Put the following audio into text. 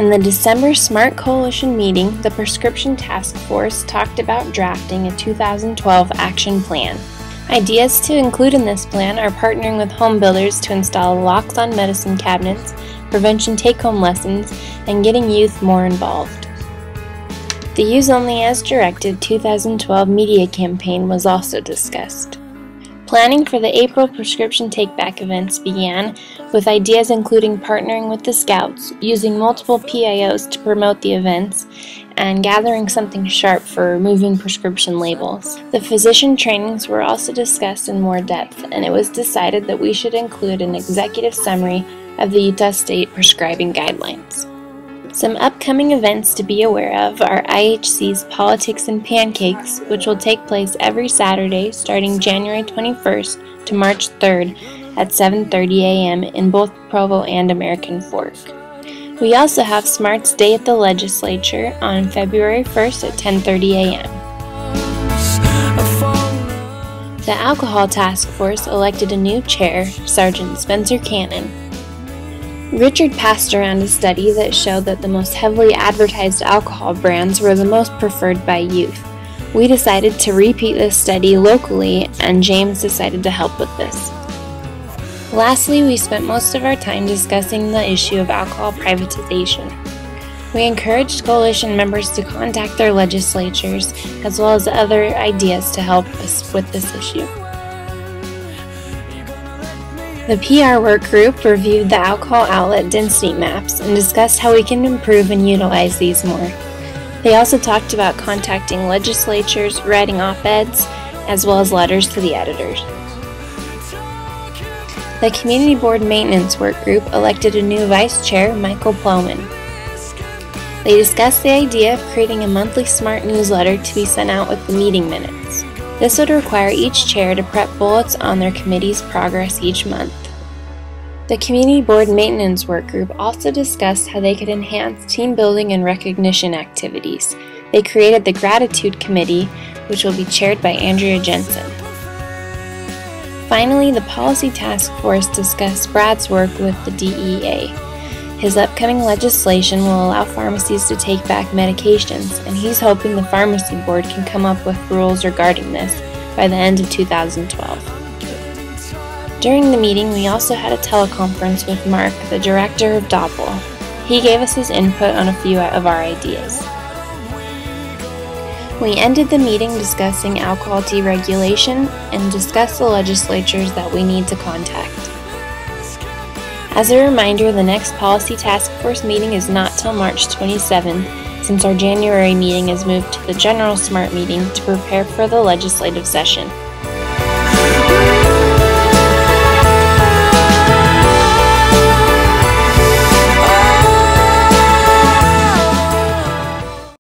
In the December Smart Coalition meeting, the Prescription Task Force talked about drafting a 2012 action plan. Ideas to include in this plan are partnering with home builders to install locks on medicine cabinets, prevention take-home lessons, and getting youth more involved. The Use Only as Directed 2012 media campaign was also discussed. Planning for the April prescription take-back events began, with ideas including partnering with the Scouts, using multiple PIOs to promote the events, and gathering something sharp for removing prescription labels. The physician trainings were also discussed in more depth, and it was decided that we should include an executive summary of the Utah State Prescribing Guidelines. Some upcoming events to be aware of are IHC's Politics and Pancakes, which will take place every Saturday starting January 21st to March 3rd at 7:30 a.m. in both Provo and American Fork. We also have Smart's Day at the Legislature on February 1st at 10:30 a.m. The Alcohol Task Force elected a new chair, Sergeant Spencer Cannon. Richard passed around a study that showed that the most heavily advertised alcohol brands were the most preferred by youth. We decided to repeat this study locally, and James decided to help with this. Lastly, we spent most of our time discussing the issue of alcohol privatization. We encouraged coalition members to contact their legislatures, as well as other ideas to help us with this issue. The PR work group reviewed the alcohol outlet density maps and discussed how we can improve and utilize these more. They also talked about contacting legislatures, writing op-eds, as well as letters to the editors. The Community Board Maintenance Work Group elected a new vice chair, Michael Plowman. They discussed the idea of creating a monthly SMART newsletter to be sent out with the meeting minutes. This would require each chair to prep bullets on their committee's progress each month. The Community Board Maintenance Work Group also discussed how they could enhance team building and recognition activities. They created the Gratitude Committee, which will be chaired by Andrea Jensen. Finally, the Policy Task Force discussed Brad's work with the DEA. His upcoming legislation will allow pharmacies to take back medications, and he's hoping the Pharmacy Board can come up with rules regarding this by the end of 2012. During the meeting, we also had a teleconference with Mark, the director of DOPL. He gave us his input on a few of our ideas. We ended the meeting discussing alcohol deregulation and discussed the legislatures that we need to contact. As a reminder, the next Policy Task Force meeting is not till March 27th, since our January meeting is moved to the General SMART meeting to prepare for the legislative session.